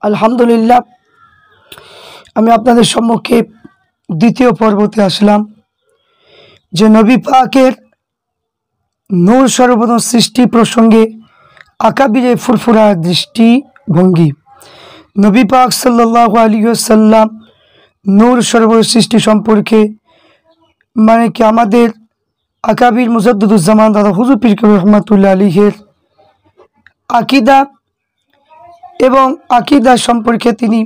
আলহামদুলিল্লাহ, আমি আপনাদের সম্মুখে দ্বিতীয় পর্বতে আসলাম যে নবী পাকের নূর সর্বপ্রথম সৃষ্টি প্রসঙ্গে আকাবিরে ফুরফুরা দৃষ্টিভঙ্গি। নবী পাক সাল্লাল্লাহু আলাইহি ওয়াসাল্লাম নূর সর্বপ্রথম সৃষ্টি সম্পর্কে মানে কি আমাদের আকাবির মুজাদ্দিদুজ্জামান দাদা হুজুর পীর কাবীর রহমাতুল্লাহ আলাইহির আকিদা এবং আকিদা সম্পর্কে তিনি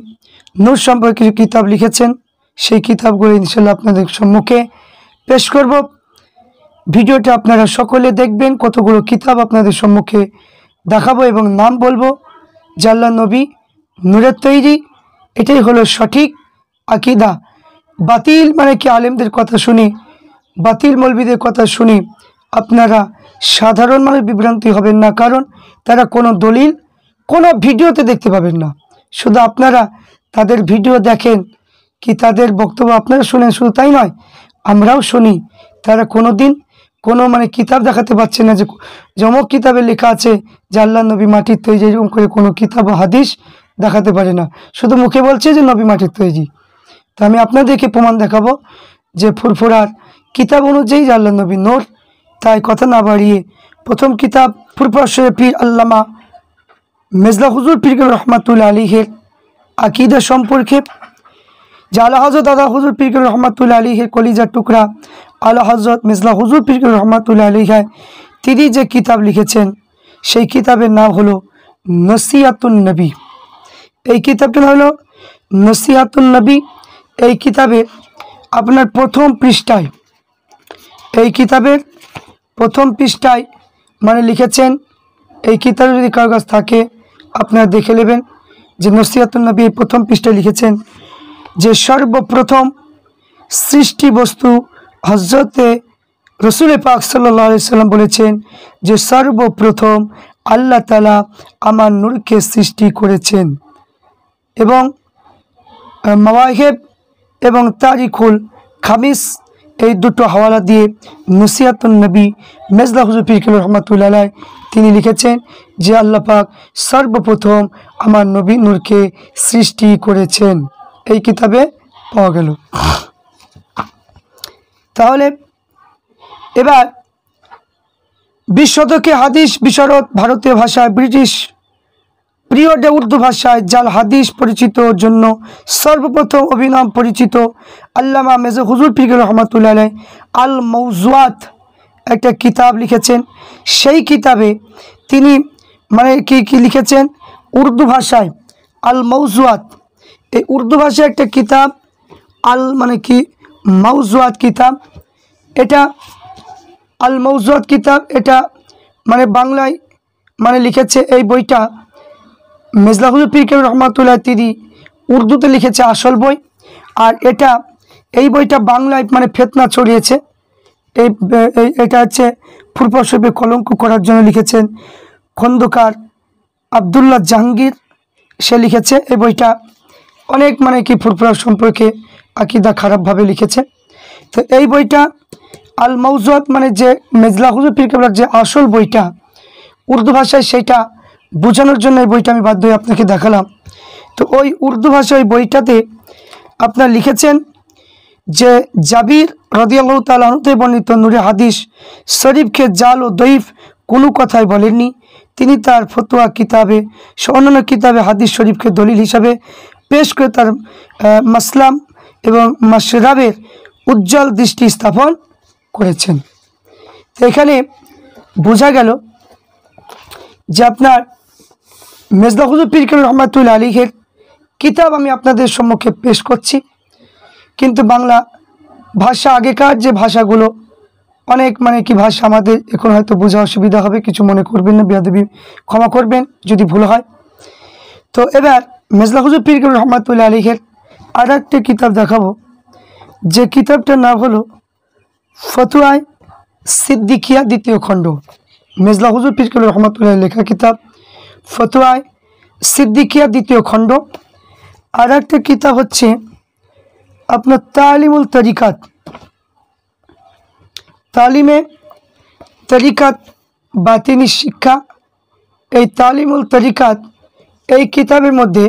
নূর সম্পর্কে কিতাব লিখেছেন। সেই কিতাবগুলো ইনশাআল্লাহ আপনাদের সম্মুখে পেশ করব। ভিডিওটা আপনারা সকলে দেখবেন। কতগুলো কিতাব আপনাদের সম্মুখে দেখাবো এবং নাম বলবো। যে আল্লাহ নবী নূরের তৈরি, এটাই হলো সঠিক আকিদা। বাতিল মানে কি আলেমদের কথা শুনি, বাতিল মৌলবীদের কথা শুনি আপনারা সাধারণ মানুষ বিভ্রান্তি হবেন না, কারণ তারা কোনো দলিল কোনো ভিডিওতে দেখতে পাবেন না। শুধু আপনারা তাদের ভিডিও দেখেন কি তাদের বক্তব্য আপনারা শুনেন, শুধু তাই নয় আমরাও শুনি। তারা কোনো দিন কোনো মানে কিতাব দেখাতে পারছে না যে অমুক কিতাবে লেখা আছে যে আল্লাহ নবী মাটির তৈরি, এরকম করে কোনো কিতাব ও হাদিস দেখাতে পারে না। শুধু মুখে বলছে যে নবী মাটির তৈরি। তো আমি আপনাদেরকে প্রমাণ দেখাবো যে ফুরফুরার কিতাব অনুযায়ী যে আল্লাহ নবী নূর। তাই কথা না বাড়িয়ে প্রথম কিতাব ফুরফুরা শরীফ পীর আল্লামা মেজলা হুজুর পীর কাবীর রহমাতুল্লাহ আলাইহির আকিদা সম্পর্কে, যে আলা হযরত দাদা হুজুর পীর কাবীর রহমাতুল্লাহ আলাইহির কলিজার টুকরা আলা হযরত মেজলা হুজুর পীর কাবীর রহমাতুল্লাহ আলাইহি তিনি যে কিতাব লিখেছেন সেই কিতাবের নাম হলো নসিহাতুন নবী। এই কিতাবটা হলো নসিহাতুন নবী। এই কিতাবে আপনার প্রথম পৃষ্ঠায়, এই কিতাবের প্রথম পৃষ্ঠায় মানে লিখেছেন, এই কিতাবে যদি কারো কাছে থাকে আপনারা দেখে নেবেন যে নসিহাতুন নবী প্রথম পৃষ্ঠায় লিখেছেন যে সর্বপ্রথম সৃষ্টি বস্তু হযরতে রসুল পাক সাল্লাল্লাহু আলাইহি সাল্লাম বলেছেন যে সর্বপ্রথম আল্লাহ তাআলা আমার নূরকে সৃষ্টি করেছেন। এবং মাওয়াহিব এবং তারিখুল খামিস এই দুটো হাওয়ালা দিয়ে নসিহাতুন নবী মেজলা হুজুর পীর কাবীর রহমাতুল্লাহ আলাইহি তিনি লিখেছেন যে আল্লাহ পাক সর্বপ্রথম আমার নবী নূরকে সৃষ্টি করেছেন। এই কিতাবে পাওয়া গেল। তাহলে এবার 20 শতকে হাদিস বিশারদ ভারতীয় ভাষায় ব্রিটিশ পিরিয়ডে উর্দু ভাষায় জাল হাদিস পরিচিত জন্য সর্বপ্রথম অভিনাম পরিচিত আল্লামা মেজর হুজুর পীর কাবীর রহমাতুল্লাহ আলাইহি আল মৌজুয়াত একটা কিতাব লিখেছেন। সেই কিতাবে তিনি মানে কি লিখেছেন উর্দু ভাষায় আল মৌজুয়াত। এই উর্দু ভাষায় একটা কিতাব আল মানে কি মৌজুয়াত কিতাব, এটা আল মৌজুয়াত কিতাব, এটা মানে বাংলায় মানে লিখেছে এই বইটা মেজলা হুজুর পীর কাবীর রহমাতুল্লাহ তিনি উর্দুতে লিখেছে আসল বই। আর এই বইটা বাংলায় মানে ফেতনা ছড়িয়েছে। এটা হচ্ছে ফুরফুরা শরীফে কলঙ্ক করার জন্য লিখেছেন খন্দকার আবদুল্লাহ জাহাঙ্গীর, সে লিখেছে এই বইটা। অনেক মানে কি ফুরফুরা সম্পর্কে আকিদা খারাপভাবে লিখেছে। তো এই বইটা আল মৌজুয়াত মানে যে মেজলা হুজুর পীর কাবীর যে আসল বইটা উর্দু ভাষায়, সেইটা বোঝানোর জন্য এই বইটা আমি বাধ্য হয়ে আপনাকে দেখালাম। তো ওই উর্দু ভাষায় ওই বইটাতে আপনার লিখেছেন যে জাবির রাদিয়াল্লাহু তাআলা আনহু থেকে বর্ণিত নূরে হাদিস শরীফকে জাল ও দঈফ কোনো কথাই বলেননি। তিনি তার ফতোয়া কিতাবে অন্যান্য কিতাবে হাদিস শরীফকে দলিল হিসাবে পেশ করে তার মাসলাম এবং মাশরাবের উজ্জ্বল দৃষ্টি স্থাপন করেছেন। তো এখানে বোঝা গেল যে আপনার মেজলা হুজুর পীর কাবীর রহমাতুল্লাহ আলাইহির কিতাব আমি আপনাদের সম্মুখে পেশ করছি। কিন্তু বাংলা ভাষা আগেকার যে ভাষাগুলো অনেক মানে কি ভাষা আমাদের এখন হয়তো বোঝা অসুবিধা হবে, কিছু মনে করবেন না, বেয়াদবি ক্ষমা করবেন যদি ভুল হয়। তো এবার মেজলা হুজুর পীর কাবীর রহমাতুল্লাহ আলাইহির আর একটা কিতাব দেখাবো, যে কিতাবটার নাম হলো ফতোয়ায়ে সিদ্দিকিয়া দ্বিতীয় খণ্ড। মেজলা হুজুর পীর কাবীর রহমাতুল্লাহ লেখা কিতাব ফতোয়ায়ে সিদ্দিকিয়া দ্বিতীয় খণ্ড। আর একটা কিতাব হচ্ছে আপনার তালিমুল তরিকাত, তালিমে তরিকাত বাতিনি শিক্ষা। এই তালিমুল তরিকাত এই কিতাবের মধ্যে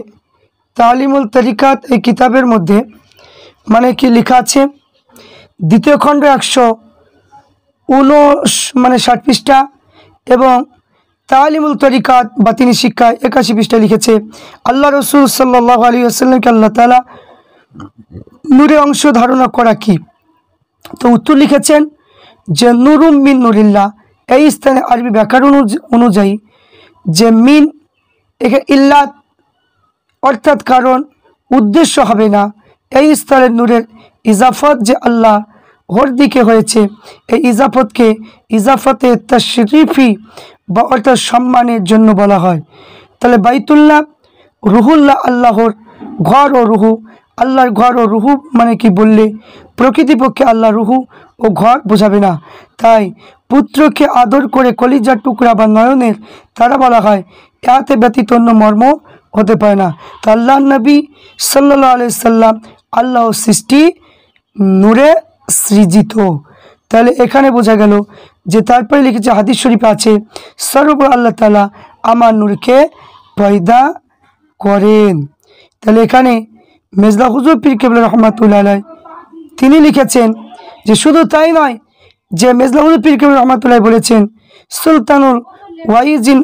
তালিমুল তরিকাত এই কিতাবের মধ্যে মানে কি লেখা আছে, দ্বিতীয় খণ্ড 159 পৃষ্ঠা এবং তালিমুল তরিকাত বাতিনি শিক্ষায় 81 পৃষ্ঠা লিখেছে, আল্লাহ রসুল সাল্লাল্লাহু আলাইহি ওয়াসাল্লামকে আল্লাহ তাআলা নূরে অংশ ধারণা করা কি? তো উত্তর লিখেছেন যে নুরুম মিন নুরিল্লাহ। এই স্থানে আরবি ব্যাকরণ অনুযায়ী যে মিন এখানে ইল্লাত অর্থাৎ কারণ উদ্দেশ্য হবে না, এই স্তরের নূরের ইজাফত যে আল্লাহ ওর দিকে হয়েছে, এই ইজাফতকে ইজাফতে তাশরিফি বা অর্থাৎ সম্মানের জন্য বলা হয়। তাহলে বাইতুল্লাহ রুহুল্লাহ আল্লাহর ঘর ও রুহু, আল্লাহর ঘর ও রুহু মানে কি বললে প্রকৃতিপক্ষে আল্লাহ রুহু ও ঘর বোঝাবে না। তাই পুত্রকে আদর করে কলিজার টুকরা বা নয়নের তারা বলা হয়, এতে ব্যতীত অন্য মর্ম হতে পারে না। তো আল্লাহ নবী সাল্লাল্লাহু আলাইহি সাল্লাম আল্লাহ সৃষ্টি নূরে সৃজিত। তাহলে এখানে বোঝা গেল যে তারপরে লিখেছে হাদিস শরীফে আছে, সর্বপর আল্লাহ তাআলা আমার নূরকে পয়দা করেন। তাহলে এখানে মেজলা হুজুর পীর কেবলা রহমাতুল্লাহ আলাইহি তিনি লিখেছেন যে শুধু তাই নয়, যে মেজলা হুজুর পীর কেবলা রহমাতুল্লাহ বলেছেন সুলতানুল ওয়াইজিন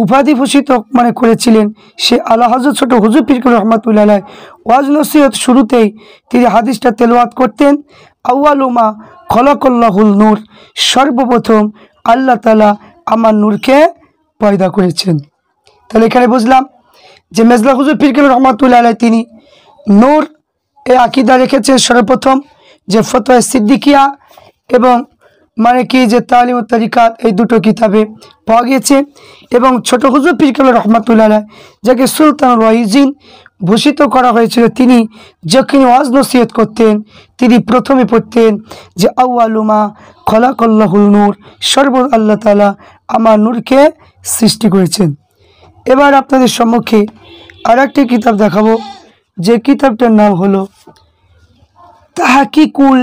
উপাধি ভূষিত মানে করেছিলেন সে আলা হযরত ছোট হুজুর পীর কেবলা রহমাতুল্লাহ আলাইহি ওয়াজ নসিহত শুরুতেই তিনি হাদিসটা তেলাওয়াত করতেন, আউয়ালু মা খলাকাল্লাহুল নূর, সর্বপ্রথম আল্লাহ তাআলা আমার নূরকে পয়দা করেছেন। তাহলে এখানে বুঝলাম যে মেজলা হুজুর পীর কেবলা রহমাতুল্লাহ আলাইহি তিনি নূর এই আকীদা রেখেছেন সর্বপ্রথম যে ফতোয়া সিদ্দিকিয়া এবং মানে কি যে তালিমুত তরিকাত এই দুটো কিতাবে পাওয়া গিয়েছে। এবং ছোট হুজুর পীর কেবলা রহমাতুল্লাহ আলাইহি যাকে সুলতানুল ওয়াইজিন ভূষিত করা হয়েছিল, তিনি যখন ওয়াজ নসিহত করতেন তিনি প্রথমে পড়তেন যে আউয়ালু মা খলাকাল্লাহুল নূর, সর্ব আল্লাহ তাআলা আমার নূরকে সৃষ্টি করেছেন। এবার আপনাদের সম্মুখে আর একটি কিতাব দেখাবো, যে কিতাবটার নাম হলো তাহকিকুল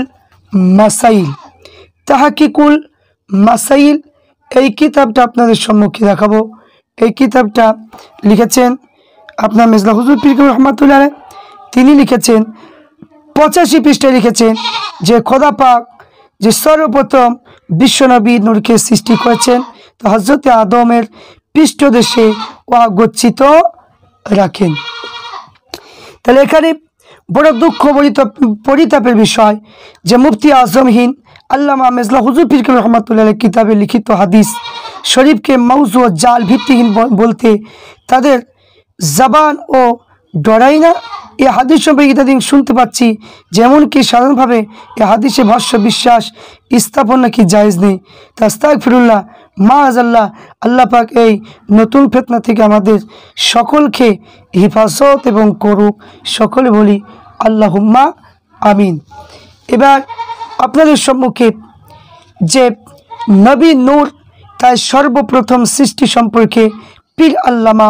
মাসাইল। তাহকিকুল মাসাইল এই কিতাবটা আপনাদের সম্মুখে দেখাবো। এই কিতাবটা লিখেছেন আপনার মেজলা হুজুর পীর কেবলা রহমাতুল্লাহ আলাইহি, তিনি লিখেছেন 85 পৃষ্ঠায় লিখেছেন যে খোদা পাক যে সর্বপ্রথম বিশ্বনবী নূরকে সৃষ্টি করেছেন তো হযরতে আদমের পৃষ্ঠদেশে ওয়া গচ্ছিত রাখেন। তাহলে এখানে বড় দুঃখ পরিতাপের বিষয় যে মুফতি আজমহীন আল্লামা মেজলা হুজুর পীর কেবলা রহমাতুল্লাহ আলাইহি কিতাবে লিখিত হাদিস শরীফকে মৌজু ও জাল ভিত্তিহীন বলতে তাদের জবান ও ডরাই না। এই হাদিস সম্পর্কে ইত্যাদি শুনতে পাচ্ছি যেমন কি সাধারণভাবে এই হাদিসে ভাষ্য বিশ্বাস স্থাপন নাকি জায়েজ নেই। তা আস্তাগফিরুল্লাহ মাআযাল্লাহ, আল্লাহ পাক এই নতুন ফিতনা থেকে আমাদের সকলকে হেফাজত এবং করুক। সকলে বলি আল্লাহুম্মা আমিন। এবার আপনাদের সম্মুখে যে নবী নূর তাই সর্বপ্রথম সৃষ্টি সম্পর্কে পীর আল্লামা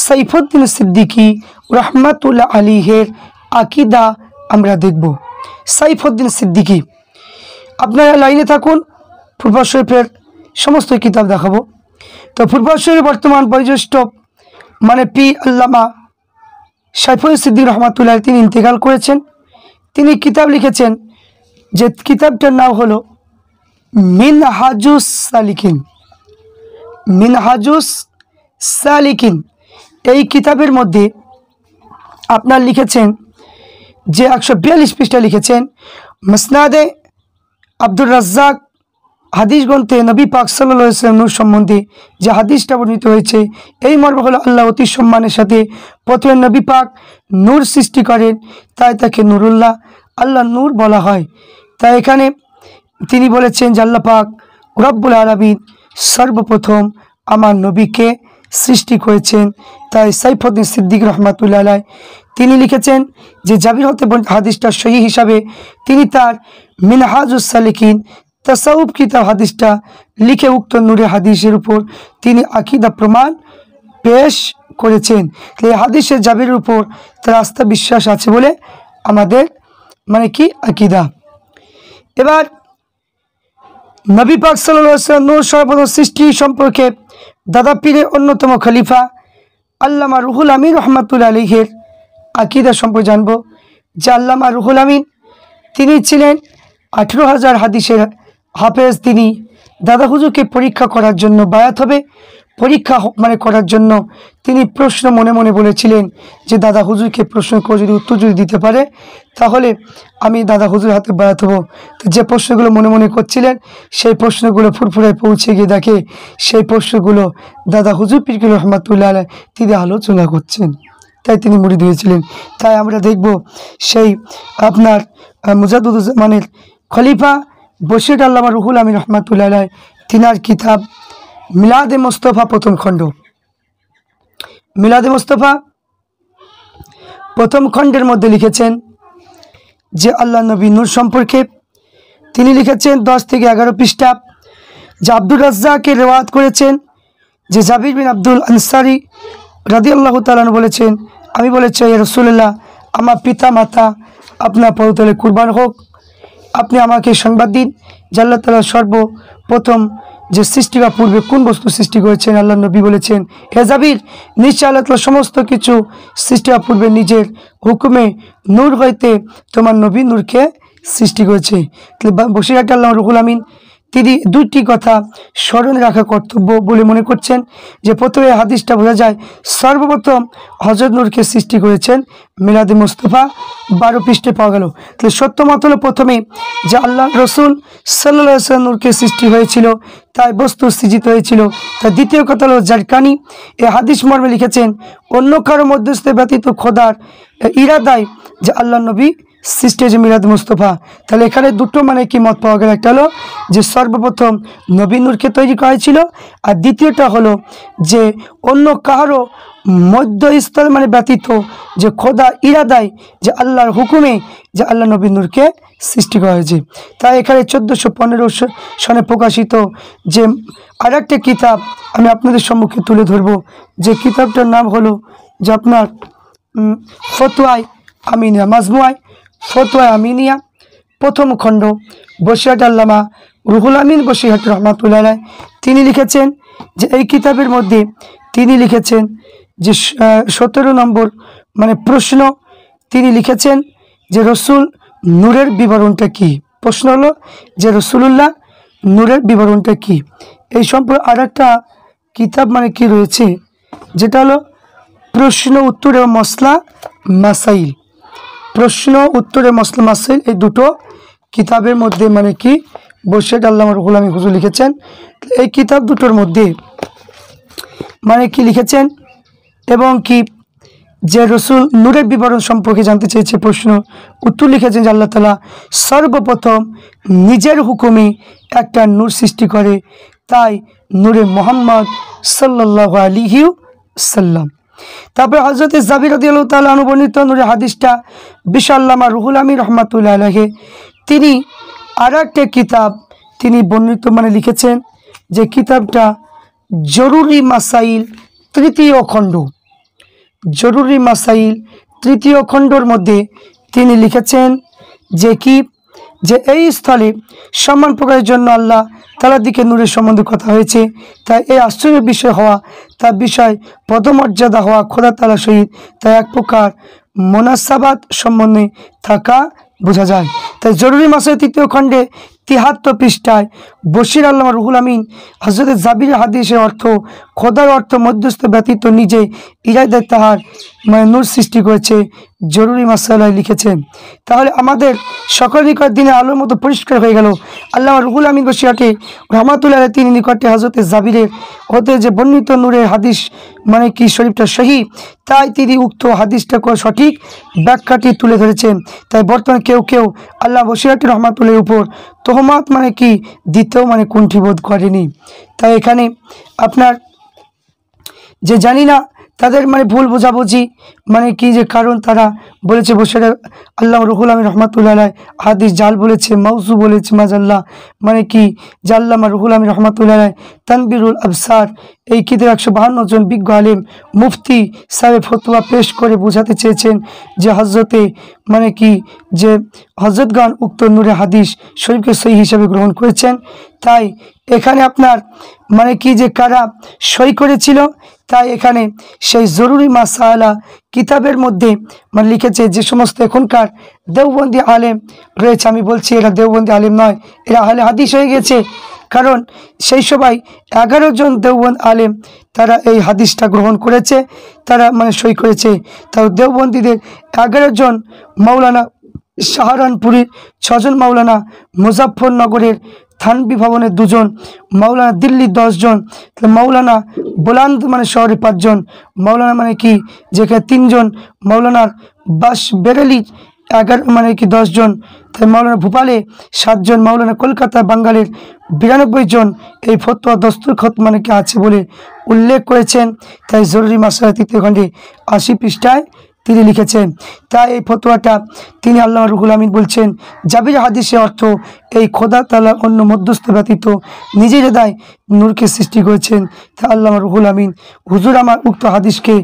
সাইফুদ্দিন সিদ্দিকী রহমাতুল্লাহ আলাইহির আকীদা আমরা দেখব। সাইফুদ্দিন সিদ্দিকী, আপনারা লাইনে থাকুন, ফুরফুরা শরীফের সমস্ত কিতাব দেখাবো। তো ফুরফুরা শরীফের বর্তমান বয়োজ্যেষ্ঠ মানে পীর আল্লামা সাইফুদ্দিন সিদ্দিকী রহমাতুল্লাহ তিনি ইন্তেকাল করেছেন। তিনি কিতাব লিখেছেন যে কিতাবটার নাম হলো মিনহাজুস সালিকিন। মিনহাজুস সালিকিন এই কিতাবের মধ্যে আপনার লিখেছেন যে 142 পৃষ্ঠা লিখেছেন মুসনাদে আব্দুর রাজ্জাক হাদিস গ্রন্থে নবী পাক সাল্লাল্লাহু আলাইহি ওয়াসাল্লাম নূর সম্বন্ধে যে হাদিসটা বর্ণিত হয়েছে এই মর্ম হলো আল্লাহ অতি সম্মানের সাথে প্রথমে নবী পাক নূর সৃষ্টি করেন, তাই তাকে নূরুল্লাহ আল্লাহ নূর বলা হয়। তাই এখানে তিনি বলেছেন যে আল্লাহ পাক রব্বুল আলামিন সর্বপ্রথম আমার নবীকে সৃষ্টি করেছেন। তাই সাইফুদ্দিন সিদ্দিকী রহমাতুল্লাহ আলাইহি তিনি লিখেছেন যে জাবির হতে হাদিসটা সহিহ হিসাবে তিনি তার মিনহাজুস সালিকিন তাসাউফ কিতাব হাদিসটা লিখে উক্ত নূরে হাদিসের উপর তিনি আকীদা প্রমাণ পেশ করেছেন। এই হাদিসের জাবিরের উপর তার আস্থা বিশ্বাস আছে বলে আমাদের মানে কি আকীদা। এবার নবী পাক সাল্লাল্লাহু আলাইহি ওয়াসাল্লাম নূর সর্বপ্রথম সৃষ্টি সম্পর্কে দাদা পীরের অন্যতম খলিফা আল্লামা রুহুল আমিন রহমাতুল্লাহ আলাইহির আকিদা সম্পর্কে জানবো যে আল্লামা রুহুল আমিন তিনি ছিলেন 18,000 হাদিসের হাফেজ। তিনি দাদা হুজুরকে পরীক্ষা করার জন্য বায়াত হবে, পরীক্ষা মানে করার জন্য তিনি প্রশ্ন মনে মনে বলেছিলেন যে দাদা হুজুরকে প্রশ্ন করে যদি উত্তর যদি দিতে পারে তাহলে আমি দাদা হুজুর হাতে বায়াত হবো। তো যে প্রশ্নগুলো মনে মনে করছিলেন সেই প্রশ্নগুলো ফুরফুরায় পৌঁছে গিয়ে দেখে সেই প্রশ্নগুলো দাদা হুজুর পীর রহমাতুল্লাহ আলাইহি তিনি আলোচনা করছেন, তাই তিনি মুরিদ হয়েছিলেন। তাই আমরা দেখব সেই আপনার মুজাদ্দুজ্জামানের খলিফা বশির আল্লামা রুহুল আমিন রহমাতুল্লাহ আলাইহি তিনার কিতাব মিলাদে মোস্তফা প্রথম খণ্ড। মিলাদে মোস্তফা প্রথম খণ্ডের মধ্যে লিখেছেন যে আল্লাহ নবী নূর সম্পর্কে। তিনি লিখেছেন 10 থেকে 11 পৃষ্ঠা। যে আব্দুর রাজ্জাকের রেওয়ায়াত করেছেন যে জাবির বিন আব্দুল আনসারি রাদিয়াল্লাহু তাআলা আনহু বলেছেন, আমি বলেছি ইয়া রাসূলুল্লাহ, আমার পিতা মাতা আপনার পদতলে কুরবান হোক, আপনি আমাকে সংবাদ দিন যে আল্লাহ তাআলা সর্বপ্রথম যে সৃষ্টি বা পূর্বে কোন বস্তু সৃষ্টি করেছেন। আল্লাহ নবী বলেছেন, হে জাবির, নিশ্চয় আল্লাহ তাআলা সমস্ত কিছু সৃষ্টি বা পূর্বে নিজের হুকুমে নূর হইতে তোমার নবী নূরকে সৃষ্টি করেছে। বশির আল্লামা রুহুল আমিন তিনি দুইটি কথা স্মরণে রাখা কর্তব্য বলে মনে করছেন। যে প্রথমে হাদিসটা বোঝা যায় সর্বপ্রথম হযরত নূরকে সৃষ্টি করেছেন মিলাদে মুস্তাফা 12 পৃষ্ঠে পাওয়া গেল। তাহলে সত্য মত হলো প্রথমে যে আল্লাহ রসুল সাল্লাল্লাহু আলাইহি ওয়াসাল্লাম নূরকে সৃষ্টি হয়েছিল, তাই বস্তু সৃজিত হয়েছিল। তার দ্বিতীয় কথা হলো জারকানি এই হাদিস মর্মে লিখেছেন, অন্য কারো মধ্যস্থ ব্যতীত খোদার ইরাদায় যে আল্লাহ নবী সৃষ্টি হয়েছে মিলাদ মুস্তফা। তাহলে এখানে দুটো মানে কি মত পাওয়া গেল, একটা হলো যে সর্বপ্রথম নবী নূরকে তৈরি করা হয়েছিল, আর দ্বিতীয়টা হলো যে অন্য কারো মধ্যস্থল মানে ব্যতীত যে খোদা ইরাদায় যে আল্লাহর হুকুমে যে আল্লাহ নবী নূরকে সৃষ্টি করা হয়েছে। তাই এখানে 1415 সনে প্রকাশিত যে আর একটা কিতাব আমি আপনাদের সম্মুখে তুলে ধরবো, যে কিতাবটার নাম হলো যে আপনার ফতোয়ায়ে আমিনিয়া, মাজমুআয়ে ফতোয়ায়ে আমিনিয়া প্রথম খণ্ড। বশিরহাট আল্লামা রুহুল আমিন বশিরহাট রহমাতুল্লাহ আলাইহি তিনি লিখেছেন যে এই কিতাবের মধ্যে তিনি লিখেছেন যে 17 নম্বর মানে প্রশ্ন তিনি লিখেছেন যে রসুল নূরের বিবরণটা কি। প্রশ্ন হলো যে রসুলুল্লাহ নূরের বিবরণটা কি। এই সম্পর্কে আর একটা কিতাব মানে কি রয়েছে, যেটা হলো প্রশ্ন উত্তর এবং মসলা মাসাইল। প্রশ্ন উত্তরে মসলা মাসাইল এই দুটো কিতাবের মধ্যে মানে কি বশিরহাট আল্লামা রুহুল আমিন হুজুর লিখেছেন। এই কিতাব দুটোর মধ্যে মানে কি লিখেছেন এবং কি যে রসুল নূরের বিবরণ সম্পর্কে জানতে চেয়েছে প্রশ্ন উত্তর লিখেছেন যে আল্লাহ তাআলা সর্বপ্রথম নিজের হুকুমে একটা নূর সৃষ্টি করে, তাই নূরে মুহাম্মদ সাল্লাল্লাহু আলাইহি সাল্লাম। তারপরে হযরত জাবির রাদিয়াল্লাহু তাআলা আনহু বর্ণিত নূরের হাদিসটা বিশাল্লামা রুহুল আমিন রহমাতুল্লাহ আলাইহি তিনি আর একটা কিতাব তিনি বর্ণিত মানে লিখেছেন, যে কিতাবটা জরুরি মাসাইল তৃতীয় খণ্ড। জরুরি মাসাইল তৃতীয় খণ্ডর মধ্যে তিনি লিখেছেন যে কি যে এই স্থলে সম্মান প্রকাশের জন্য আল্লাহ তাআলার দিকে নূরের সম্বন্ধে কথা হয়েছে, তাই এই আশ্চর্যের বিষয় হওয়া, তার বিষয় পদমর্যাদা হওয়া খোদা তাআলার সহিত তাই এক প্রকার মুনাসাবাত সম্বন্ধে থাকা বোঝা যায়। তাই জরুরি মাসাইল তৃতীয় খণ্ডে 73 পৃষ্ঠায় বশির আল্লামা রুহুল আমিন হযরত জাবির হাদিসের অর্থ খোদার অর্থ মধ্যস্থ ব্যতীত নিজে ইরাদায় তাহার মানে নূর সৃষ্টি করেছে জরুরি মাসাইলায় লিখেছেন। তাহলে আমাদের সকল নিকট দিনের আলোর মতো পরিষ্কার হয়ে গেল আল্লামা রুহুল আমিন বশিরহাটে রহমাতুল্লাহ আলাইহি তিনি নিকটে হযরত জাবিরের হতে যে বর্ণিত নূরের হাদিস মানে কি শরীফটা সহি, তাই তিনি উক্ত হাদিসটা সঠিক ব্যাখ্যাটি তুলে ধরেছেন। তাই বর্তমানে কেউ কেউ আল্লাহ বশিরহাটি রহমাতুল্লাহর উপর তোহমাত মানে কি দিতেও মানে কুণ্ঠিবোধ করেনি। তাই এখানে আপনার যে জানি না তাদের মানে ভুল বোঝাবুঝি মানে কি যে কারণ তারা বলেছে বশিরহাট আল্লামা রুহুল আমিন রহমাতুল্লাহ আলাইহি হাদিস জাল বলেছে, মাউজু বলেছে, মাজাল্লাহ মানে কি যে আল্লামা রুহুল আমিন রহমাতুল্লাহ আলাইহি তানবীরুল আবসার এই কিতাব 152 জন বিজ্ঞ আলেম মুফতি সাহেব ফতোয়া পেশ করে বোঝাতে চেয়েছেন যে হযরতে মানে কি যে হযরতগণ উক্ত নূরে হাদিস শরীফকে সহি হিসাবে গ্রহণ করেছেন। তাই এখানে আপনার মানে কি যে কারা সই করেছিল তাই এখানে সেই জরুরি মাসালা কিতাবের মধ্যে মানে লিখেছে যে সমস্ত এখনকার দেওবন্দি আলেম রয়েছে, আমি বলছি এরা দেওবন্দি আলেম নয়, এরা আহলে হাদিস হয়ে গেছে। কারণ সেই সবাই 11 জন দেওবন্দ আলেম তারা এই হাদিসটা গ্রহণ করেছে, তারা মানে সই করেছে। তাও দেওবন্দীদের 11 জন, মাওলানা সাহারানপুরের 6 জন, মাওলানা মুজাফফরনগরের থানবি ভবনের 2 জন, মাওলানা দিল্লির 10 জন, মাওলানা বুলান্দ মানে শহরে 5 জন, মাওলানা মানে কি যেখানে 3 জন, মাওলানার বাস বেরেলির 11 মানে কি 10 জন, তাই মাওলানা ভোপালে 7 জন, মাওলানা কলকাতা বাঙ্গালের 92 জন এই ফতোয়া দস্তখত মানে কি আছে বলে উল্লেখ করেছেন। তাই জরুরি মাসআলা 3 খণ্ডে 80 পৃষ্ঠায় তিনি লিখেছেন। তাই এই ফতোয়াটা তিনি আল্লামা রুহুল আমিন বলছেন জাবির হাদিসের অর্থ এই খোদা তাআলা অন্য মধ্যস্থ ব্যতীত নিজের হৃদয় নূরকে সৃষ্টি করেছেন। তা আল্লামা রুহুল আমিন হুজুর আমার উক্ত হাদিসকে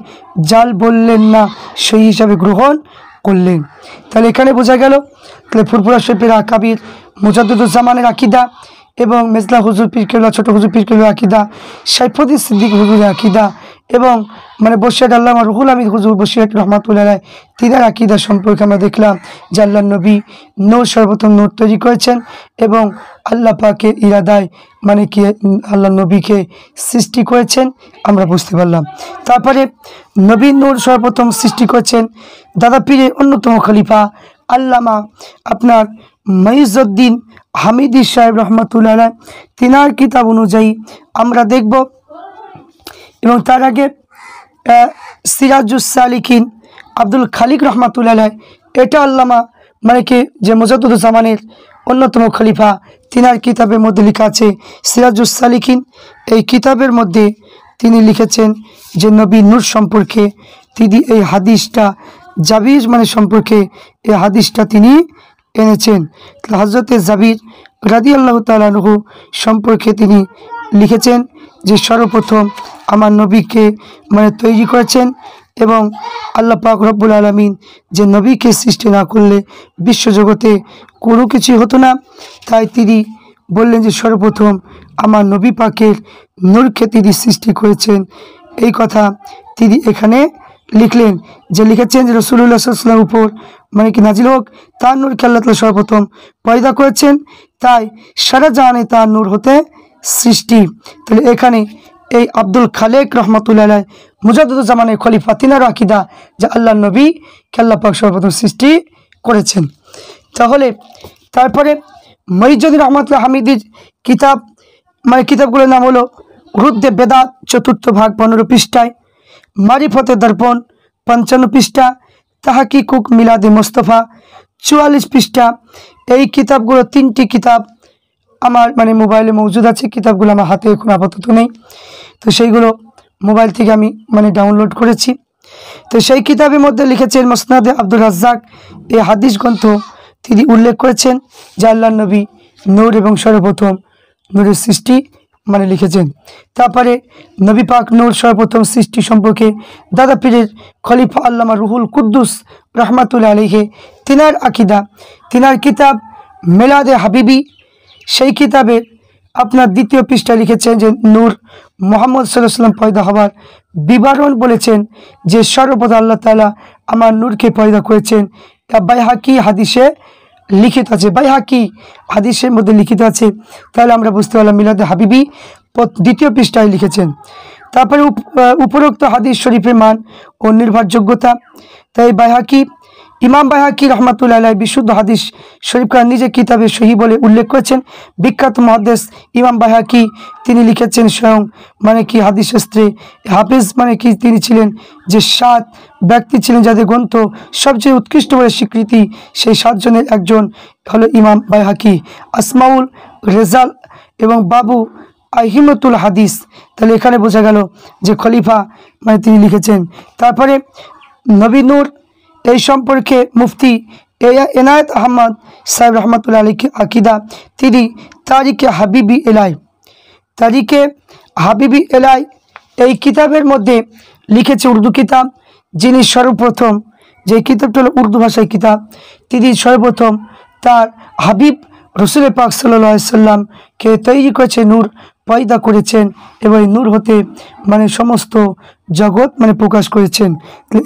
জাল বললেন না, সেই হিসাবে গ্রহণ করলেন। তাহলে এখানে বোঝা গেল তাহলে ফুরফুরা শরীফের আকাবির মুজাদ্দিদুজ্জামানের আকিদা এবং মেজলা হুজুর পীর কেবলা ছোট হুজুর পীর কেবলা আকিদা, সাইফুদ্দিন সিদ্দিক হুজুরের আকিদা এবং মানে বসিরহাট আল্লামা রুহুল আমিন হুজুর বসিরহাট রহমাতুল্লাহ আলাইহ তিনার আকিদা সম্পর্কে আমরা দেখলাম যে আল্লাহ নবী নূর সর্বপ্রথম নূর তৈরি করেছেন এবং আল্লাহ পাকের ইরাদায় মানে কি আল্লাহ নবীকে সৃষ্টি করেছেন আমরা বুঝতে পারলাম। তারপরে নবী নূর সর্বপ্রথম সৃষ্টি করেছেন দাদা পীরের অন্যতম খলিফা আল্লামা আপনার মঈজউদ্দিন হামিদি সাহেব রহমাতুল্লাহ আলাইহ তিনার কিতাব অনুযায়ী আমরা দেখব। এবং তার আগে সিরাজুস সালিকিন আব্দুল খালিক রহমাতুল্লাহ আলাইহ, এটা আল্লামা মানে কি যে মুজাদ্দিদুজ্জামানের অন্যতম খলিফা তিনার কিতাবের মধ্যে লেখা আছে সিরাজুস সালিকিন। এই কিতাবের মধ্যে তিনি লিখেছেন যে নবী নূর সম্পর্কে তিনি এই হাদিসটা জাবির মানে সম্পর্কে এই হাদিসটা তিনি এনেছেন। হযরতে জাবির রাদিয়াল্লাহু তাআলা আনহু সম্পর্কে তিনি লিখেছেন যে সর্বপ্রথম আমার নবীকে মানে তৈরি করেছেন এবং আল্লাহ পাক রব্বুল আলামিন যে নবীকে সৃষ্টি না করলে বিশ্বজগতে কোনো কিছু হতো না। তাই তিনি বললেন যে সর্বপ্রথম আমার নবী পাকের নূরকে তিনি সৃষ্টি করেছেন। এই কথা তিনি এখানে লিখলেন যে লিখেছেন যে রাসূলুল্লাহ সাল্লাল্লাহু আলাইহি ওয়াসাল্লামের উপর মানে কি নাজিল হোক তার নূরকে আল্লাহ তাআলা সর্বপ্রথম পয়দা করেছেন, তাই সারা জাহানে তার নূর হতে সৃষ্টি। তাহলে এখানে এই আব্দুল খালেক রহমাতুল্লাহ আলাইহ মুজাদ্দিদুজ্জামানের খলিফা তিনার আকিদা যে আল্লাহ নবী কে আল্লাহ পাক সর্বপ্রথম সৃষ্টি করেছেন। তাহলে তারপরে মঈজউদ্দিন রহমাতুল্লাহ হামিদির কিতাব মানে কিতাবগুলোর নাম হলো রুদ্দে বেদাত 4th ভাগ 15 পৃষ্ঠায়, মারিফতে দর্পণ 55 পৃষ্ঠা, তাহকিকুক মিলাদে মুস্তাফা 44 পৃষ্ঠা। এই কিতাবগুলো 3টি কিতাব আমার মানে মোবাইলে মজুদ আছে, কিতাবগুলো আমার হাতে এখন আপাতত নেই, তো সেইগুলো মোবাইল থেকে আমি মানে ডাউনলোড করেছি। তো সেই কিতাবের মধ্যে লিখেছেন মুসনাদে আব্দুর রাজ্জাক এই হাদিস গ্রন্থ তিনি উল্লেখ করেছেন যে আল্লাহ নবী নূর এবং সর্বপ্রথম নূরের সৃষ্টি মানে লিখেছেন। তারপরে নবী পাক নূর সর্বপ্রথম সৃষ্টি সম্পর্কে দাদা পীরের খলিফা আল্লামা রুহুল কুদ্দুস রহমাতুল্লাহ আলাইহি তিনার আকিদা, তিনার কিতাব মিলাদে হাবিবি, সেই কিতাবের আপনার 2য় পৃষ্ঠায় লিখেছেন যে নূর মুহাম্মদ সাল্লাল্লাহু আলাইহি ওয়াসাল্লাম পয়দা হবার বিবরণ বলেছেন যে সর্বপ্রথম আল্লাহ তাআলা আমার নূরকে পয়দা করেছেন। বাইহাকি হাদিসে লিখিত আছে, বাইহাকি হাদিসের মধ্যে লিখিত আছে। তাহলে আমরা বুঝতে পারলাম মিলাদে হাবিবি 2য় পৃষ্ঠায় লিখেছেন। তারপরে উপরোক্ত হাদিস শরীফের মান ও নির্ভরযোগ্যতা, তাই বাইহাকি ইমাম বাইহাকি রহমাতুল্লাহ আলাইহি বিশুদ্ধ হাদিস শরীফকে নিজে কিতাবে সহি বলে উল্লেখ করেছেন। বিখ্যাত মুহাদ্দিস ইমাম বাইহাকি তিনি লিখেছেন স্বয়ং মানে কি হাদিস শাস্ত্রে হাফেজ মানে কি তিনি ছিলেন যে 7 ব্যক্তি ছিলেন যাদের গ্রন্থ সবচেয়ে উৎকৃষ্ট বলে স্বীকৃতি, সেই 7 জনের একজন হলো ইমাম বাইহাকি, আসমাউল রেজাল এবং বাবু আহিমতুল হাদিস। তাহলে এখানে বোঝা গেল যে খলিফা মানে তিনি লিখেছেন। তারপরে নবী নূর এই সম্পর্কে মুফতি এনায়েত আহমদ সাহেব রহমাতুল্লাহ আলাইহি আকিদা তিনি তারিকে হাবিবি এলাই, তারিকে হাবিবি এলাই এই কিতাবের মধ্যে লিখেছে উর্দু কিতাব, যিনি সর্বপ্রথম যে কিতাবটা হলো উর্দু ভাষায় কিতাব, তিনি সর্বপ্রথম তার হাবিব রসুল পাক সাল্লাল্লাহু আলাইহি সাল্লামকে তৈরি করেছে নূর পয়দা করেছেন এবং এই নূর হতে মানে সমস্ত জগৎ মানে প্রকাশ করেছেন।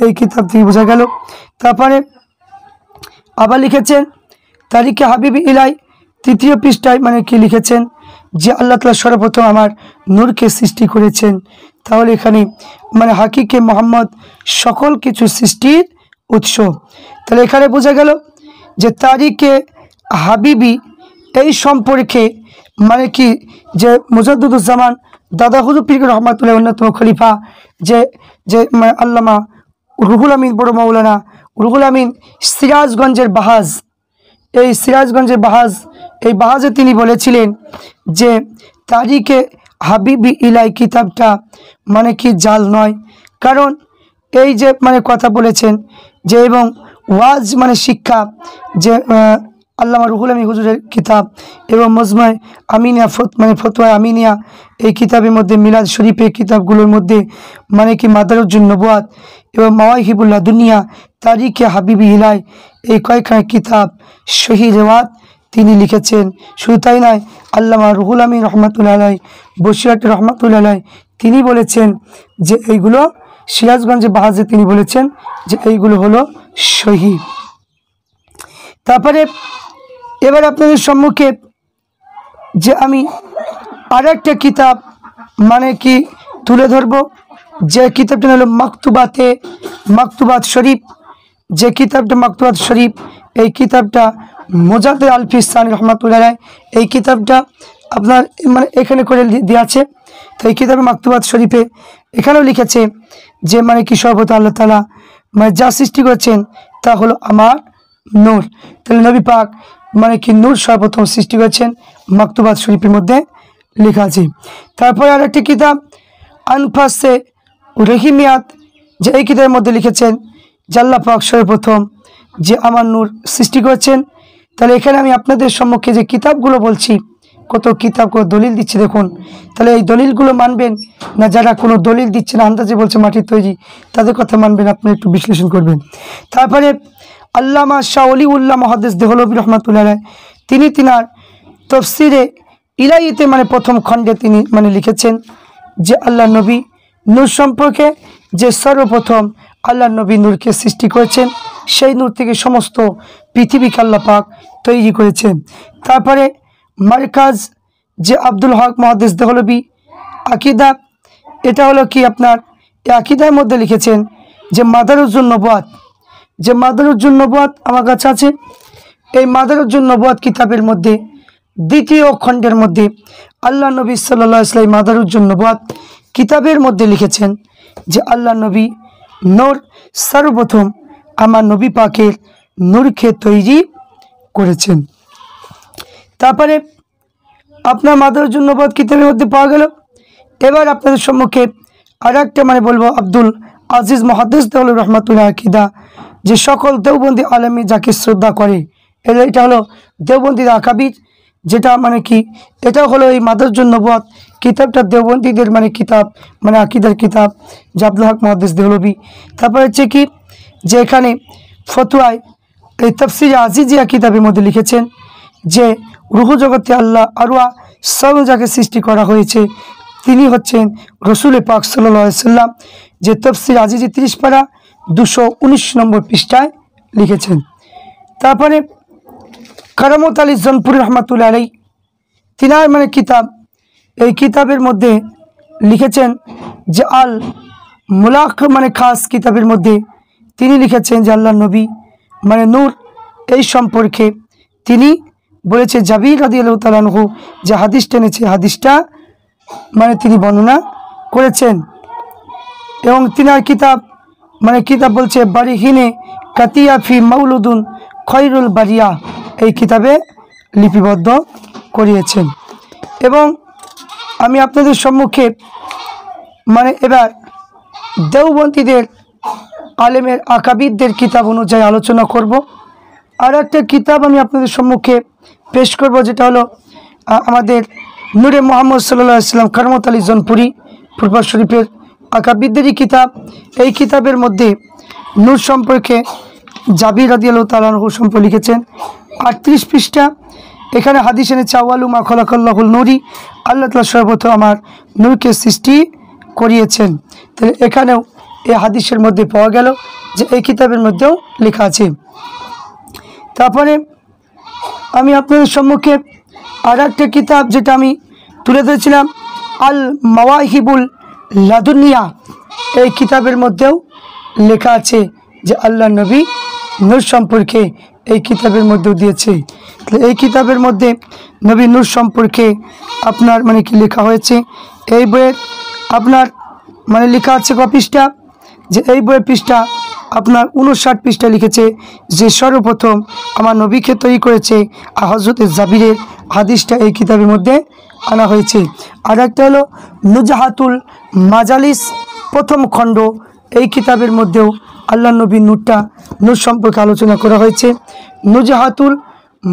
এই কিতাব থেকে বোঝা গেল। তারপরে আবার লিখেছেন তারিখে হাবিবি ইলাই 3য় পৃষ্ঠায় মানে কি লিখেছেন যে আল্লাহ তাআলা সর্বপ্রথম আমার নূরকে সৃষ্টি করেছেন। তাহলে এখানে মানে হাকিকে মোহাম্মদ সকল কিছু সৃষ্টির উৎস। তাহলে এখানে বোঝা গেল যে তারিখে হাবিবি এই সম্পর্কে মানে কি যে মুজাদ্দিদুজ্জামান দাদা হুজুর পীর রহমাতুল্লাহ অন্যতম খলিফা যে যে আল্লামা রুহুল আমিন বড় মৌলানা রুহুল আমিন সিরাজগঞ্জের বাহাজ, এই সিরাজগঞ্জের বাহাজ, এই বাহাজে তিনি বলেছিলেন যে তারিখে হাবিবি ইলাই কিতাবটা মানে কি জাল নয়, কারণ এই যে মানে কথা বলেছেন যে এবং ওয়াজ মানে শিক্ষা যে আল্লামা রুহুল আমিন হুজুরের কিতাব এবং মজমুয়ে আমিনিয়া মানে ফতোয়া আমিনিয়া এই কিতাবের মধ্যে মিলাদ শরীফের কিতাবগুলোর মধ্যে মানে কি মাদারুজ্জুন নবুয়াত এবং মাওয়াহিবুল্লাহ দুনিয়া তারিখে হাবিবি ইলাই এই কয়েকখানা কিতাব সহি রেওয়াত তিনি লিখেছেন। শুধু তাই নয়, আল্লামা রুহুল আমিন রহমাতুল্লাহ আলাই বসিরহাট রহমাতুল্লাহ আলাই তিনি বলেছেন যে এইগুলো সিরাজগঞ্জে বাহাজে তিনি বলেছেন যে এইগুলো হলো সহি। তারপরে এবার আপনাদের সম্মুখে যে আমি আর একটা কিতাব মানে কি তুলে ধরব, যে কিতাবটা হলো মাকতুবাত শরীফ। যে কিতাবটা মাকতুবাত শরীফ এই কিতাবটা মোজাদ্দেদ আলফি সানি রহমাতুল্লাহ আলাইহি এই কিতাবটা আপনার মানে এখানে করে দেওয়া আছে। তো এই কিতাবে মাকতুবাত শরীফে এখানেও লিখেছে যে মানে কি সর্বত আল্লাহ তাআলা মানে যা সৃষ্টি করেছেন তা হলো আমার নূর। তাহলে নবী পাক মানে কি নূর সর্বপ্রথম সৃষ্টি করেছেন মাকতুবাত শরীফের মধ্যে লেখা আছে। তারপরে আর একটি কিতাব আনফাসে রহিমিয়াত, যে এই কিতাবের মধ্যে লিখেছেন যে আল্লাহ পাক সর্বপ্রথম যে আমার নূর সৃষ্টি করেছেন। তাহলে এখানে আমি আপনাদের সম্মুখে যে কিতাবগুলো বলছি কত কিতাব কত দলিল দিচ্ছে দেখুন, তাহলে এই দলিলগুলো মানবেন না যারা কোনো দলিল দিচ্ছে না আন্দাজে বলছে মাটির তৈরি তাদের কথা মানবেন, আপনি একটু বিশ্লেষণ করবেন। তারপরে আল্লামা শাহ ওলিউল্লাহ মুহাদ্দিস দেহলভী রহমাতুল্লাহ আলাইহি তিনি তিনার তাফসিরে ইলাহিতে মানে প্রথম খণ্ডে তিনি মানে লিখেছেন যে আল্লাহ নবী নূর সম্পর্কে যে সর্বপ্রথম আল্লাহ নবী নূরকে সৃষ্টি করেছেন, সেই নূর থেকে সমস্ত পৃথিবীকে আল্লাহ পাক তৈরি করেছেন। তারপরে মারকাজ যে আব্দুল হক মুহাদ্দিস দেহলভী আকিদা, এটা হলো কি আপনার এই আকিদার মধ্যে লিখেছেন যে মাদারুজ্জুন নবুয়াত, যে মাদারুজ্জুন নবুয়াত আমার কাছে আছে। এই মাদারুজ্জুন নবুয়াত কিতাবের মধ্যে 2য় খণ্ডের মধ্যে আল্লাহ নবী সাল্লাল্লাহু আলাইহি ওয়াসাল্লাম মাদারুজ্জুন নবুয়াত কিতাবের মধ্যে লিখেছেন যে আল্লাহ নবী নূর সর্বপ্রথম আমার নবী পাকের নূরকে তৈরি করেছেন। তারপরে আপনার মাদারুজ্জুন নবুয়াত কিতাবের মধ্যে পাওয়া গেল। এবার আপনাদের সম্মুখে আর একটা মানে বলবো আব্দুল আজিজ মুহাদ্দিস দেহলভী রহমাতুল্লাহ আকিদা, যে সকল দেওবন্দি আলেমী যাকে শ্রদ্ধা করে এটা হলো দেওবন্দির আকাবির, যেটা মানে কি এটাও হলো এই মাদারুজ্জুন নবুয়াত কিতাবটা দেওবন্দিদের মানে কিতাব মানে আকিদার কিতাব যে আব্দুল হক মুহাদ্দিস দেহলভী। তারপরে হচ্ছে কি যে এখানে ফতোয়ায় এই তাফসিরে আজিজিয়া কিতাবের মধ্যে লিখেছেন যে রুহ জগতে আল্লাহ আরওয়া সব যাকে সৃষ্টি করা হয়েছে তিনি হচ্ছেন রসুল পাক সাল্লাল্লাহু আলাইহি ওয়াসাল্লাম, যে তাফসির আজিজি 30 পারা 219 নম্বর পৃষ্ঠায় লিখেছেন। তারপরে কারামত আলী জনপুরি রহমাতুল্লাহ আলাইহি তিনার মানে কিতাব, এই কিতাবের মধ্যে লিখেছেন যে আল মুলাক মানে খাস কিতাবের মধ্যে তিনি লিখেছেন যে আল্লাহ নবী মানে নূর এই সম্পর্কে তিনি বলেছে জাবির রাদিয়াল্লাহু তাআলা আনহু যে হাদিস টেনেছে হাদিসটা মানে তিনি বর্ণনা করেছেন। এবং তিনার কিতাব মানে কিতাব বলছে বারিহিনে কাতিয়া ফি মাউলুদুন খয়রুল বারিয়া এই কিতাবে লিপিবদ্ধ করিয়েছেন। এবং আমি আপনাদের সম্মুখে মানে এবার দেওবন্দীদের আলেমের আকাবিরদের কিতাব অনুযায়ী আলোচনা করব। আর একটা কিতাব আমি আপনাদের সম্মুখে পেশ করব যেটা হলো আমাদের নূরে মোহাম্মদ সাল্লাল্লাহু আলাইহি ওয়াসাল্লাম কারামত আলী জনপুরি ফুরফুরা শরীফের আকাবিরদেরই কিতাব। এই কিতাবের মধ্যে নূর সম্পর্কে জাবির রাদিয়াল্লাহু তাআলা আনহু সম্পর্কে লিখেছেন 38 পৃষ্ঠা। এখানে হাদিস এনেছে আউয়ালু মা খালাকাল্লাহুল নূরি আল্লাহ তাআলা সর্বপ্রথম আমার নূরকে সৃষ্টি করিয়েছেন। তাহলে এখানেও এই হাদিসের মধ্যে পাওয়া গেল যে এই কিতাবের মধ্যেও লেখা আছে। তারপরে আমি আপনাদের সম্মুখে আর একটা কিতাব যেটা আমি তুলে ধরেছিলাম, আল মাওয়াহিবুল লাদুনিয়া, এই কিতাবের মধ্যেও লেখা আছে যে আল্লাহ নবী নূর সম্পর্কে এই কিতাবের মধ্যেও দিয়েছে। এই কিতাবের মধ্যে নবী নূর সম্পর্কে আপনার মানে কি লেখা হয়েছে, এই বইয়ের আপনার মানে লেখা আছে পৃষ্ঠা, যে এই বইয়ের পৃষ্ঠা আপনার 59 পৃষ্ঠা লিখেছে যে সর্বপ্রথম আমার নবীকে তৈরি করেছে হযরত জাবিরের হাদিসটা এই কিতাবের মধ্যে আনা হয়েছে। আর একটা হলো নুজহাতুল মাজালিস প্রথম খণ্ড, এই কিতাবের মধ্যেও আল্লাহ নবীর নূর সম্পর্কে আলোচনা করা হয়েছে। নুজহাতুল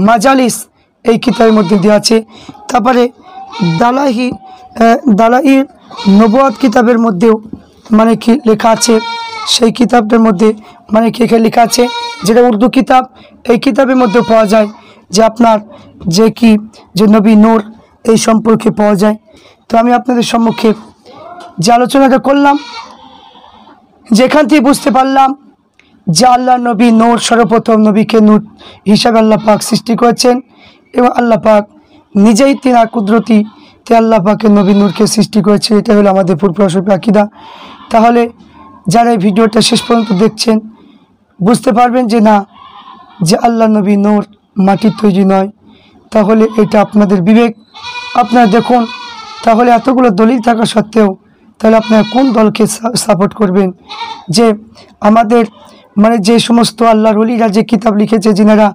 মাজালিস এই কিতাবের মধ্যে দেওয়া আছে। তারপরে দালাইল নবুয়াত কিতাবের মধ্যেও মানে কি লেখা আছে, সেই কিতাবটার মধ্যে মানে কি এখানে লেখা আছে, যেটা উর্দু কিতাব, এই কিতাবের মধ্যে পাওয়া যায় যে আপনার যে নবী নূর এই সম্পর্কে পাওয়া যায়। তো আমি আপনাদের সম্মুখে যে আলোচনাটা করলাম, যেখান থেকে বুঝতে পারলাম যে আল্লাহ নবী নূর, সর্বপ্রথম নবীকে নূর হিসাবে আল্লাহ পাক সৃষ্টি করেছেন এবং আল্লাহ পাক নিজেই তিনার কুদরতিতে আল্লাহ পাকের নবী নূরকে সৃষ্টি করেছে। এটা হলো আমাদের পূর্বপুরুষের আকীদা। তাহলে যারা এই ভিডিওটা শেষ পর্যন্ত দেখছেন বুঝতে পারবেন যে না, যে আল্লাহ নবী নূর মাটির তৈরি নয়। তাহলে এটা আপনাদের বিবেক, আপনারা দেখুন। তাহলে এতগুলো দলিল থাকা সত্ত্বেও তাহলে আপনারা কোন দলকে সাপোর্ট করবেন? যে আমাদের মানে যে সমস্ত আল্লাহর ওলিরা যে কিতাব লিখেছে, যিনারা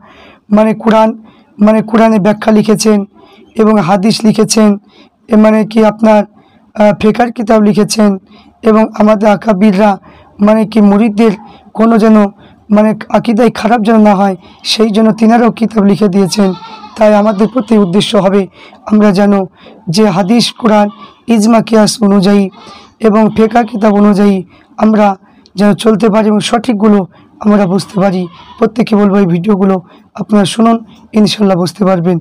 মানে কোরআনে ব্যাখ্যা লিখেছেন এবং হাদিস লিখেছেন, মানে কি আপনার ফিকহের কিতাব লিখেছেন, এবং আমাদের আকাবিররা মানে কি মুরিদদের কোনো যেন মানে আকীদায় খারাপ যেন না হয়, সেই জন্য তিনারাও কিতাব লিখে দিয়েছেন। তাই আমাদের প্রতি উদ্দেশ্য হবে আমরা যেন যে হাদিস, কোরআন, ইজমা, কিয়াস অনুযায়ী এবং ফিকহ কিতাব অনুযায়ী আমরা যেন চলতে পারি এবং সঠিকগুলো আমরা বুঝতে পারি। প্রত্যেকে বলবো এই ভিডিওগুলো আপনারা শুনুন, ইনশাল্লাহ বুঝতে পারবেন।